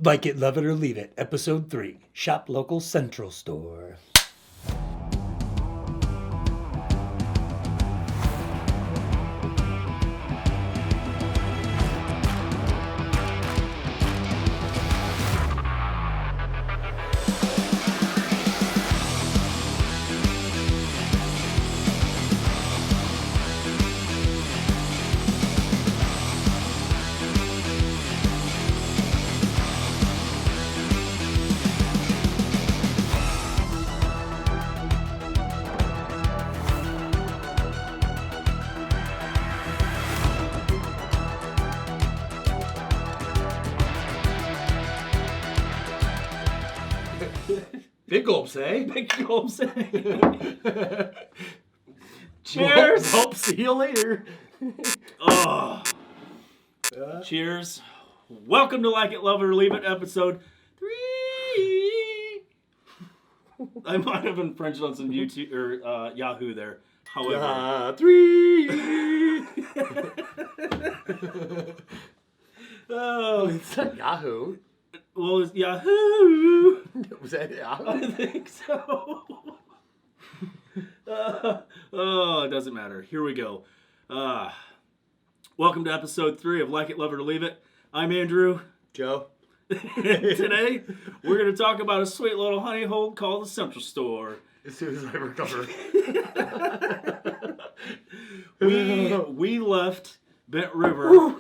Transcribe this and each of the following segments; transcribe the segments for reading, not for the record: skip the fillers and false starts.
Like It, Love It, or Leave It, Episode 3, Shop Local Central Store. Big gulps, eh? Big gulps, eh? Cheers! Hope see you later. Oh. Cheers. Welcome to Like It, Love It, or Leave It, Episode 3. I might have infringed on some YouTube or Yahoo there. However, 3. oh, It's not Yahoo. well, it's Yahoo. Was that Yahoo? I think so. Oh, it doesn't matter. Here we go. Welcome to Episode 3 of Like It, Love It, or Leave It. I'm Andrew. Joe. Today, we're going to talk about a sweet little honey hole called the Central Store. As soon as I recover. We left Bent River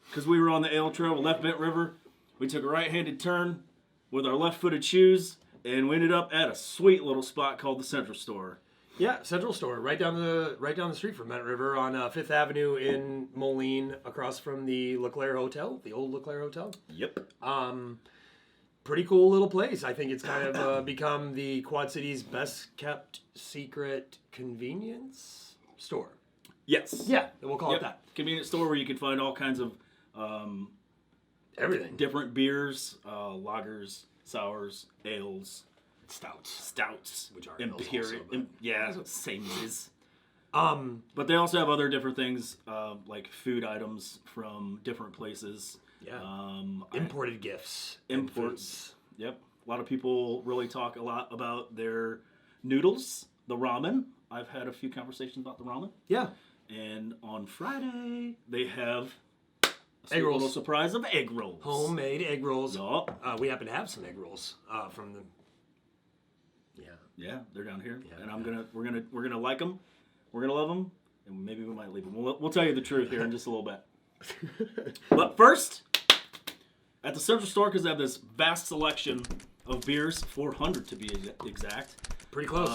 because we were on the ale trail. We left Bent River. We took a right-handed turn with our left-footed shoes, and we ended up at a sweet little spot called the Central Store. Yeah, Central Store, right down the street from Bent River on 5th Avenue in Moline, across from the LeClaire Hotel, the old LeClaire Hotel. Yep. Pretty cool little place. I think it's kind of become the Quad Cities' best kept secret convenience store. Yes. Yeah, we'll call it Yep. that. Convenience store where you can find all kinds of Everything. different beers, lagers, sours, ales, stouts, Which are imperial. ales also, but- Yeah, same as. Um, But they also have other different things, like food items from different places. yeah. I- Imported gifts. and Imports. foods. Yep. A lot of people really talk a lot about their noodles, the ramen. I've had a few conversations about the ramen. Yeah. And on Friday, they have a sweet Egg rolls. little surprise of egg rolls. Homemade egg rolls. Yup. We happen to have some egg rolls from the. Yeah. Yeah, they're down here, Yeah, and we're gonna like them, we're gonna love them, and maybe we might leave them. We'll tell you the truth here in just a little bit. But first, at the Central Store, because they have this vast selection of beers, 400 to be exact. Pretty close.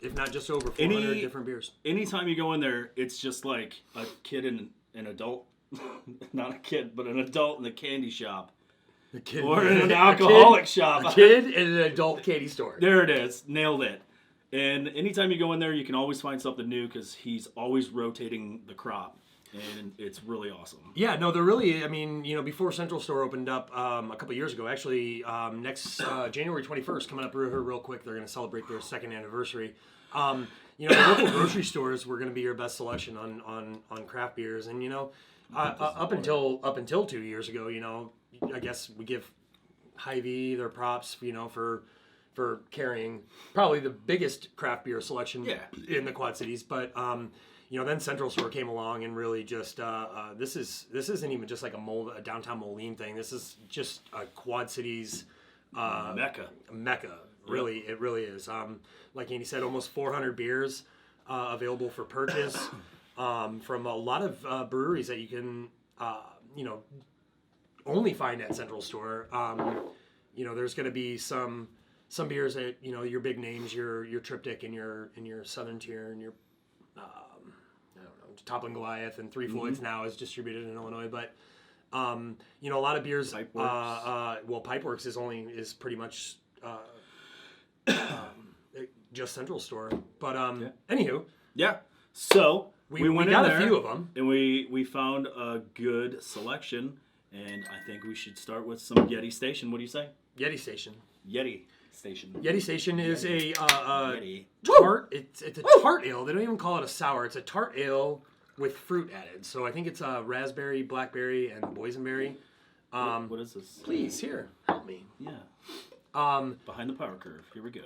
If not just over 400 different beers. Anytime you go in there, it's just like a kid and an adult, not a kid, but an adult in a candy shop. A kid, Or in an alcoholic shop. A kid in an adult candy store. There it is. Nailed it. And anytime you go in there, you can always find something new because he's always rotating the crop. And it's really awesome. Yeah, no, they're really, I mean, before Central Store opened up a couple years ago, actually, next January 21st, coming up here real quick, they're going to celebrate their second anniversary. The local grocery stores were going to be your best selection on craft beers. And, up until 2 years ago, I guess we give Hy-Vee their props, for carrying probably the biggest craft beer selection in the Quad Cities. But, then Central Store came along and really just this isn't even just like a downtown Moline thing. This is just a Quad Cities Mecca. Really, it really is. Like Andy said, almost 400 beers available for purchase from a lot of breweries that you can only find at Central Store. There's going to be some beers that your big names, your Triptych and your Southern Tier and your Toppling Goliath and Three Floyds now is distributed in Illinois, but a lot of beers. Pipeworks is pretty much just Central Store. But anywho, yeah. So we went got in there a few of them, and we found a good selection. And I think we should start with some Yeti Station. What do you say? Yeti Station. Yeti Station. Yeti Station is a Yeti. tart. It's a tart ale. They don't even call it a sour. It's a tart ale with fruit added. So I think it's raspberry, blackberry, and boysenberry. What is this? Please, here, help me. Yeah. Um, Behind the power curve. Here we go.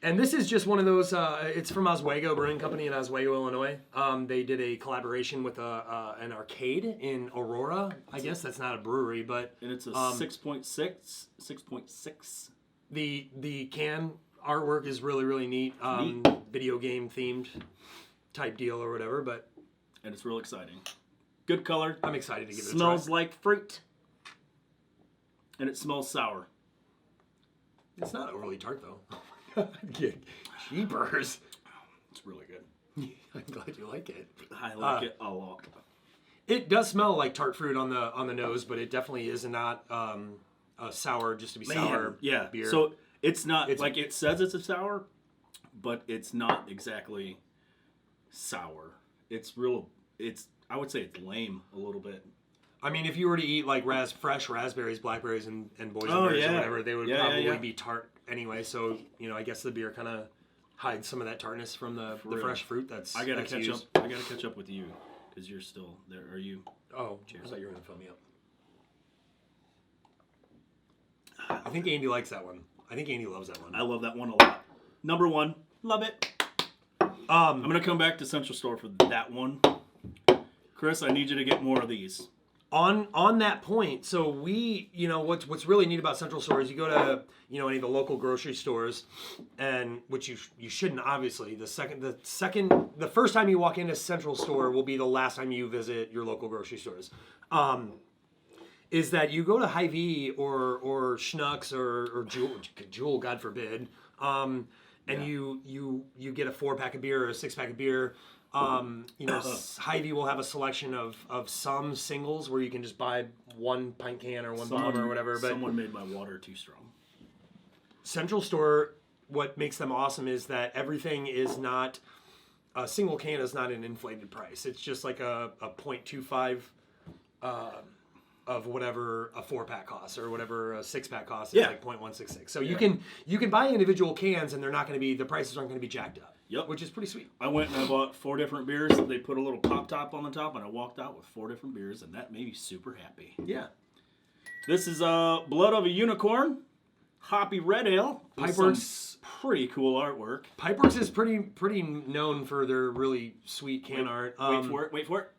And this is just one of those. It's from Oswego Brewing Company in Oswego, Illinois. They did a collaboration with an arcade in Aurora. I guess that's not a brewery, but And it's a 6.6. the can artwork is really really neat. Video game themed type deal or whatever. But And it's real exciting. Good color. I'm excited to give it a Smells try. like fruit. And it smells sour. It's not overly tart though. Jeepers! It's really good. I'm glad you like it. I like it a lot. It does smell like tart fruit on the nose, but it definitely is not a sour just to be sour beer. So it's not like it says it's a sour, but it's not exactly sour. It's I would say it's lame a little bit. I mean, if you were to eat like fresh raspberries, blackberries, and boysenberries or whatever, they would probably be tart anyway. So I guess the beer kind of hides some of that tartness from the fresh fruit. I gotta catch up. I gotta catch up with you because you're still there. Are you? Oh, cheers! I thought you were gonna fill me up. I think Andy likes that one. I think Andy loves that one. I love that one a lot. Number 1, love it. I'm gonna come back to Central Store for that one. Chris, I need you to get more of these. On that point, so we, what's really neat about Central Store is you go to, any of the local grocery stores, and which you shouldn't obviously. The first time you walk into Central Store will be the last time you visit your local grocery stores. Is that you go to Hy-Vee or Schnucks or Jewel, God forbid, and you get a 4-pack of beer or a 6-pack of beer. Hy-Vee will have a selection of some singles where you can just buy 1 pint can or one bomb or whatever. But someone made my water too strong. Central Store, what makes them awesome is that everything is not a single can is not an inflated price. It's just like a 0.25 of whatever a 4-pack costs or whatever a 6-pack costs. It's like 0.166. So you can buy individual cans and they're not going to be, the prices aren't going to be jacked up. Yep. Which is pretty sweet. I went and I bought 4 different beers. They put a little pop top on the top, and I walked out with 4 different beers, and that made me super happy. Yeah. This is Blood of a Unicorn, Hoppy Red Ale. Pipeworks, pretty cool artwork. Pipeworks is pretty known for their really sweet can art. Wait for it.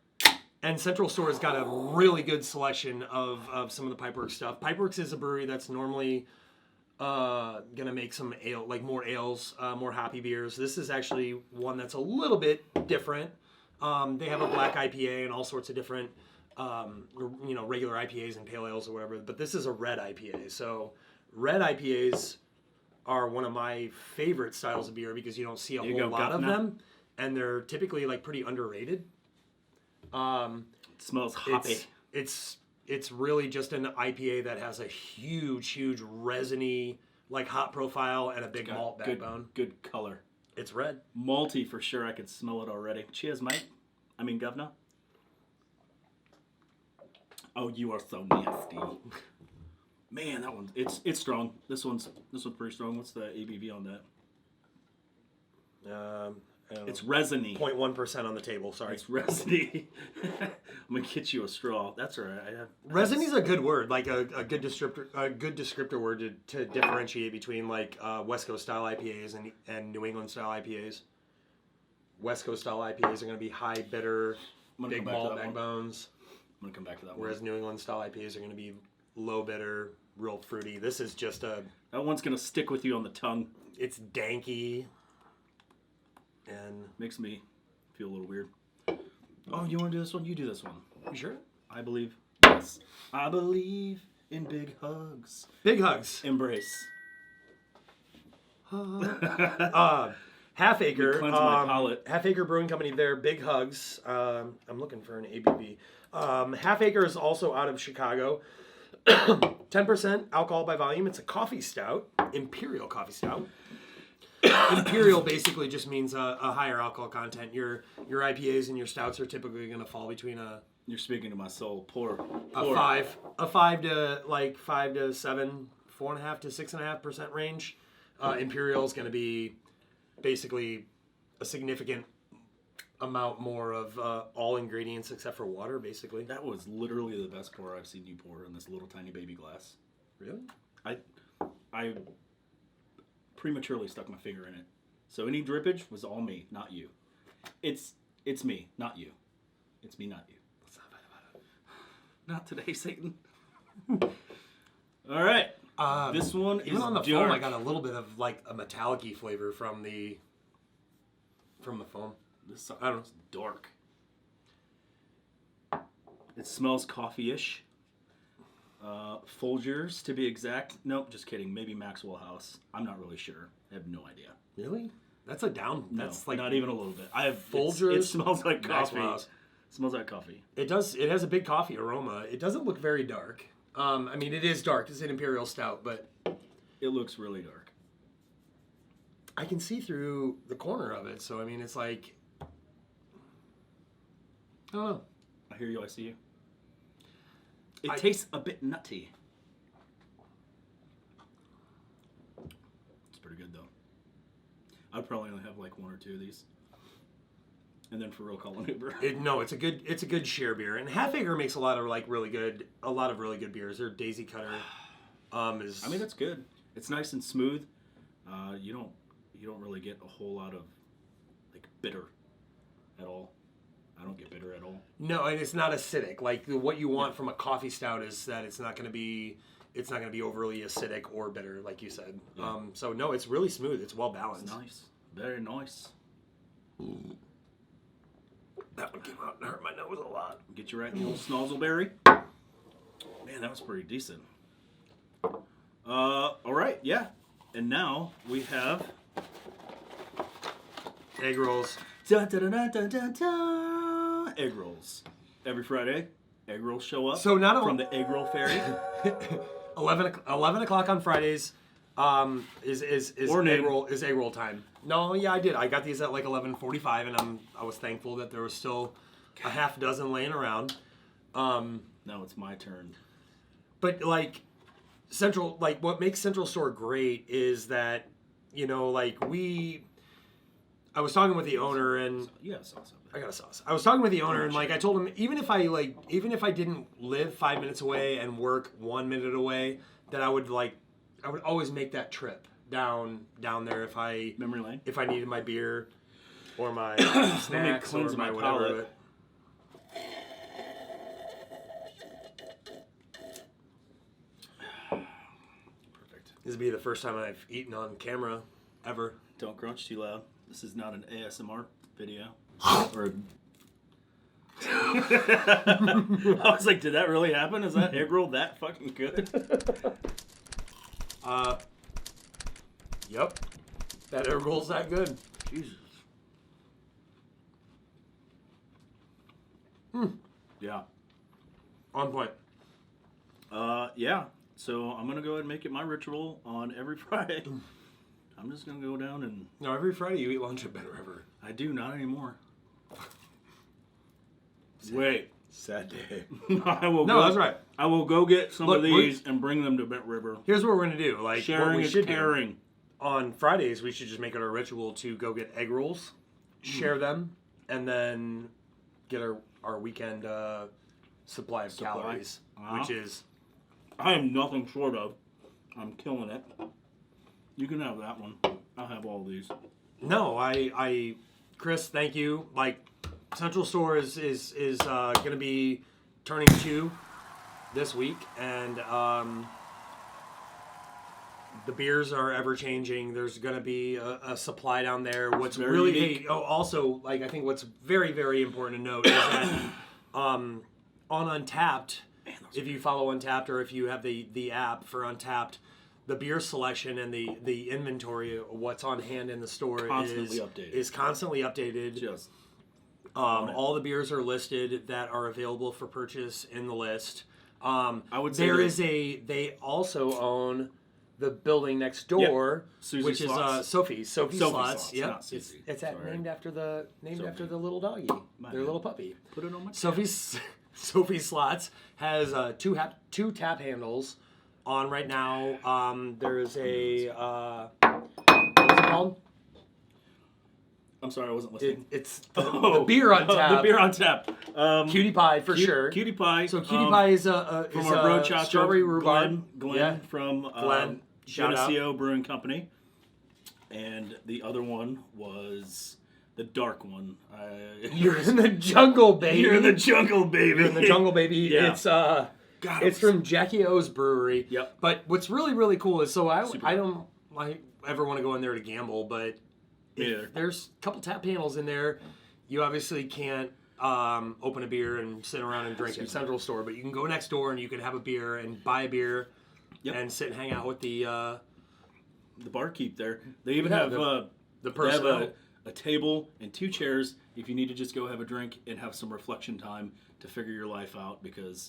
And Central Store has got a really good selection of some of the Pipeworks stuff. Pipeworks is a brewery that's normally gonna make some ale, like more ales, more hoppy beers. This is actually one that's a little bit different. They have a black IPA and all sorts of different, regular IPAs and pale ales or whatever. But this is a red IPA. So red IPAs are one of my favorite styles of beer because you don't see a whole lot of them, and they're typically like pretty underrated. It smells hoppy. It's really just an IPA that has a huge resiny, like hop profile and a big malt backbone. Good color. It's red. Malty for sure. I can smell it already. Cheers, mate. I mean, governor. Oh, you are so nasty. Man, that one. It's strong. This one's pretty strong. What's the ABV on that? It's resiny. 0.1% on the table. Sorry. It's resiny. I'm gonna get you a straw. That's all right. Resiny is a good word, like a good descriptor word to differentiate between like West Coast style IPAs and New England style IPAs. West Coast style IPAs are going to be high bitter, big malt backbones. I'm gonna come back to that one. Whereas New England style IPAs are going to be low bitter, real fruity. This is just that one's gonna stick with you on the tongue. It's danky. And makes me feel a little weird. Oh, you want to do this one? You do this one. You sure? I believe. Yes. I believe in big hugs. Big hugs. Embrace. Half Acre. Cleanse my palate. Half Acre Brewing Company there. Big hugs. I'm looking for an ABV. Half Acre is also out of Chicago. 10% alcohol by volume. It's a coffee stout. Imperial coffee stout. Imperial basically just means a higher alcohol content. Your IPAs and your stouts are typically going to fall between You're speaking to my soul. a 5 to 7, 4.5 to 6.5% range. Imperial is going to be basically a significant amount more of all ingredients except for water, basically. That was literally the best pour I've seen you pour in this little tiny baby glass. Really? I prematurely stuck my finger in it. So any drippage was all me, not you. It's me, not you. It's me, not you. Let's not fight about it. Not today, Satan. All right. This one even is on the dark. foam. I got a little bit of like a metallic-y flavor from the foam. This sucker is dark. It smells coffee-ish. Folgers, to be exact. Nope, just kidding. Maybe Maxwell House. I'm not really sure. I have no idea. Really? That's a down. No, That's like not even a little bit. I have Folgers. It smells like coffee. Maxwell House. It smells like coffee. It does. It has a big coffee aroma. It doesn't look very dark. I mean, it is dark. It's an imperial stout, but It looks really dark. I can see through the corner of it. So I mean, it's like I don't know. I hear you. I see you. It tastes a bit nutty. It's pretty good though. I'd probably only have like one or two of these, and then for real, call an Uber. It's a good share beer, and Half Acre makes a lot of really good beers. Their Daisy Cutter, is. I mean, that's good. It's nice and smooth. You don't really get a whole lot of like bitter at all. I don't get bitter at all. No, and it's not acidic. Like what you want from a coffee stout is that it's not going to be overly acidic or bitter, like you said. Yeah. So no, it's really smooth. It's well balanced. It's nice, very nice. That one came out and hurt my nose a lot. Get you right in the old snozzleberry. Man, that was pretty decent. All right, yeah. And now we have Egg rolls. da, da, da, da, da, da, da, egg rolls. Every Friday, egg rolls show up. So not from the egg roll fairy. 11 o'clock on Fridays is Or egg noon. roll time. No, yeah, I did. I got these at like 11:45, and I was thankful that there was still a half dozen laying around. Now it's my turn. But like what makes Central Store great is that I was talking with the owner and You got sauce over I there. got a sauce. I was talking with the owner and I told him even if I didn't live 5 minutes away and work 1 minute away, that I would always make that trip down there Memory lane. if I needed my beer or my snacks or cleanse my my whatever. palate. Perfect. This would be the first time I've eaten on camera ever. Don't crunch too loud. This is not an ASMR video. Or I was like, did that really happen? Is that egg roll that fucking good? Yep. That egg roll's that good. Jesus. Yeah. On point. Yeah. So I'm gonna go ahead and make it my ritual on every Friday. I'm just gonna go down and No, every Friday you eat lunch at Better Ever. I do not anymore. Wait. Sad day. I will. No, go, that's right. I will go get some Look, of these and bring them to Bent River. Here's what we're gonna do. Like Sharing what we is should do. caring. On Fridays, we should just make it our ritual to go get egg rolls, share them, and then get our weekend supply of calories, which is I am nothing short of. I'm killing it. You can have that one. I'll have all these. no. I Chris, thank you. Like Central Store is gonna be turning 2 this week, and the beers are ever changing. There's going to be a supply down there. What's very really unique. also I think what's very very important to note is that on Untapped, if you follow Untapped or if you have the app for Untapped, the beer selection and the inventory of what's on hand in the store is constantly updated. Just All the beers are listed that are available for purchase in the list. I would say they also own the building next door, Susie which Slots. is Sophie's Sophie's Slots. Slots, Yep, not Susie. it's Sorry. named after the Sophie. little doggy, My their bad. little puppy. put it on my Sophie's Slots has two tap handles on right now. There is a what's it called? I'm sorry, I wasn't listening. It's the beer on tap. The beer on tap. Cutie pie for sure. Cutie pie. So cutie pie is from our bro Chacho, strawberry rhubarb. Glenn from Glenn. Shout out. Geneseo Brewing Company. And the other one was the dark one. You're in the jungle, baby. You're in the jungle, baby. You're in the jungle, baby. Yeah. It's from Jackie O's brewery. Yep. But what's really, really cool is, I don't ever want to go in there to gamble, but there's a couple tap panels in there. You obviously can't open a beer and sit around and drink at Central Store, but you can go next door and you can have a beer and buy a beer and sit and hang out with the barkeep there. They even have the person. A table and 2 chairs if you need to just go have a drink and have some reflection time to figure your life out, because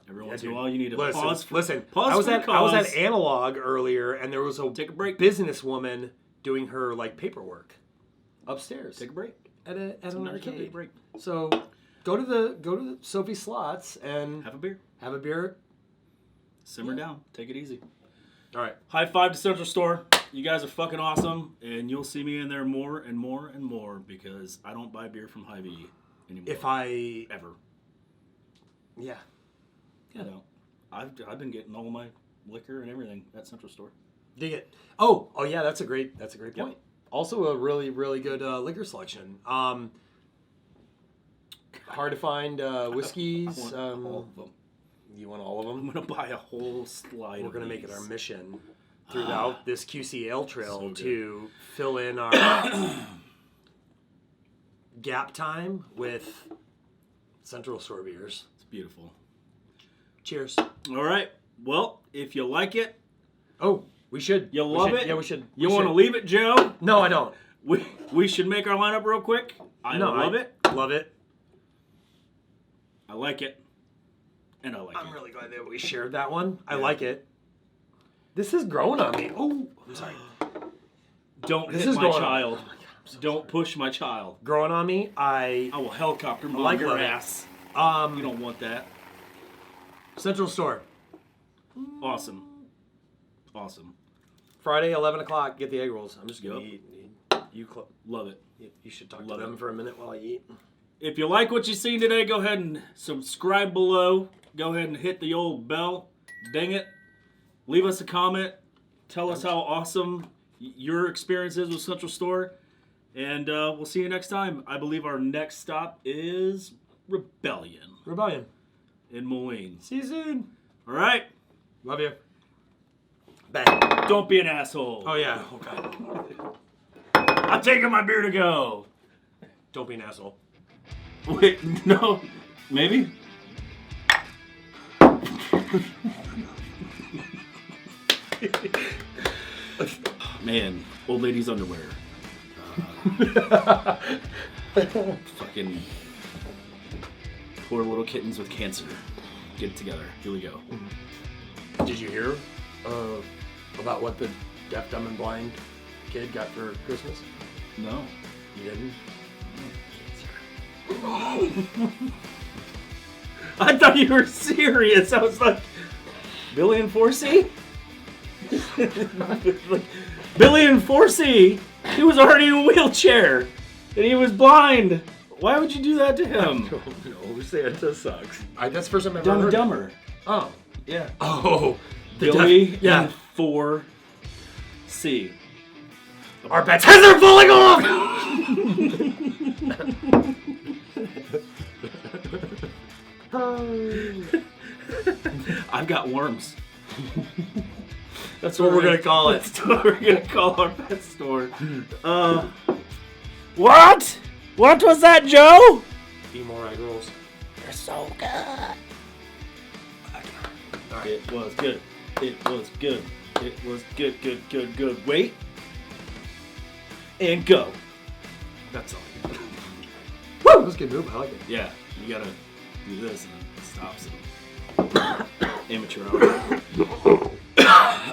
every once in a while you need to pause. I was at Analog earlier, and there was take a break. Businesswoman doing her paperwork upstairs. Take a break at an arcade. Take a break. So go to the Sophie Slots and have a beer. Simmer down. Take it easy. All right. High five to Central Store. You guys are fucking awesome, and you'll see me in there more and more and more, because I don't buy beer from Hy-Vee anymore. Ever. Yeah. I've been getting all my liquor and everything at Central Store. Dig it. Oh yeah, that's a great point. Yep. Also a really, really good liquor selection. Hard to find whiskeys. I want all of them. You want all of them? I'm gonna buy a whole slide. We're gonna make it our mission throughout this QC Ale Trail so to fill in our gap time with Central Store beers. It's beautiful. Cheers. All right. Well, if you like it, we should. You love it? Yeah, we should. You want to leave it, Joe? No, I don't. We should make our lineup real quick. I love it. Love it. I like it. And I like it. I'm really glad that we shared that one. I like it. This is growing on me. Oh, I'm sorry. Don't hit my child. Don't push my child. Growing on me. I will helicopter bomb your ass. You don't want that. Central Store. Awesome. Friday, 11 o'clock. Get the egg rolls. I'm just gonna eat. Love it. You should talk to them for a minute while I eat. If you like what you've seen today, go ahead and subscribe below. Go ahead and hit the old bell. Ding it. Leave us a comment. Tell us how awesome your experience is with Central Store. And we'll see you next time. I believe our next stop is Rebellion. In Moline. See you soon. All right. Love you. Bang. Don't be an asshole. Oh, yeah. Okay. I'm taking my beer to go. Don't be an asshole. Wait, no. Maybe? Man, old lady's underwear. Fucking poor little kittens with cancer. Get it together. Here we go. Did you hear about what the deaf, dumb, and blind kid got for Christmas? No. You didn't? I thought you were serious. I was like, Billy and 4C? Billy and 4C, he was already in a wheelchair, and he was blind. Why would you do that to him? I don't know. Santa sucks. That's the first time I've Dumb ever heard. Dumber. Oh. Yeah. Oh. Billy and 4C. Our bets are falling off! I've got worms. That's what we're gonna call it. That's what we're gonna call our pet store. What? What was that, Joe? Eat more egg rolls. They're so good. Right. It was good. It was good. It was good, good, good, good. Wait. And go. That's all. Woo! That was a good move. I like it. Yeah, you gotta do this and then it stops. And amateur hour.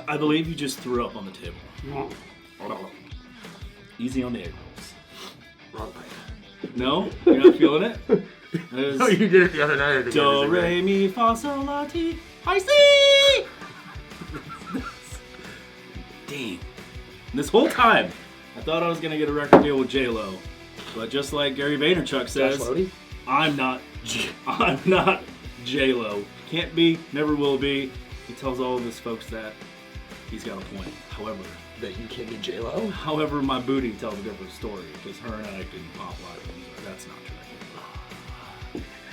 I believe you just threw up on the table. Easy on the egg rolls. Wrong pipe. No? You're not feeling it? No, you did it the other night. Do, re, mi, fa, sol, la, ti, I see! Damn. This whole time, I thought I was gonna get a record deal with J-Lo, but just like Gary Vaynerchuk says, Josh Lodi? I'm not J-Lo. Can't be, never will be. He tells all of his folks that. He's got a point. That you can't be J-Lo? However, my booty tells a different story because her and I can pop live. That's not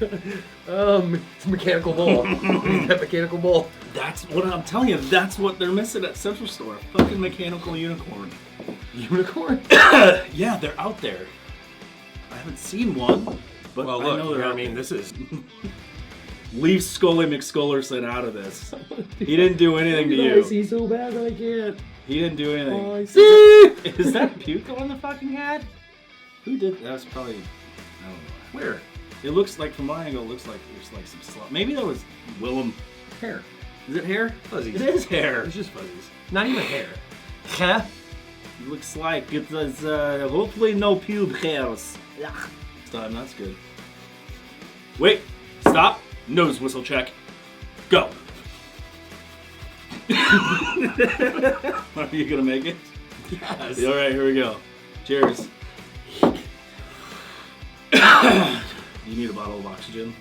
true. It's mechanical bull. That mechanical bull. That's what I'm telling you. That's what they're missing at Central Store. A fucking mechanical unicorn. Unicorn? Yeah, they're out there. I haven't seen one, but Well, I look, know they're out I mean, there. this is... Leave Scully McScullerson out of this. He didn't do anything to you. see so bad that I can't. He didn't do anything. Oh, I see. Is that puke on the fucking hat? Who did that? Was probably, I don't know. Where? It looks like, from my angle, it looks like there's like some slop. Maybe that was Willem. Hair. Is it hair? Fuzzies. It is hair. It's just fuzzies. Not even hair. Huh? It looks like it was, hopefully no pube hairs. Yeah. This time, that's good. Wait, stop. Nose whistle check. Go. Are you gonna make it? Yes. All right, here we go. Cheers. You need a bottle of oxygen.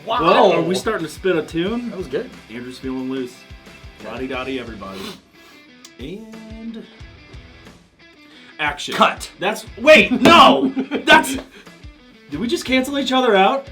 Wow. Well, are we starting to spit a tune? That was good. Andrew's feeling loose. Lottie-dottie, everybody. And... action. Cut. Wait, no! Did we just cancel each other out?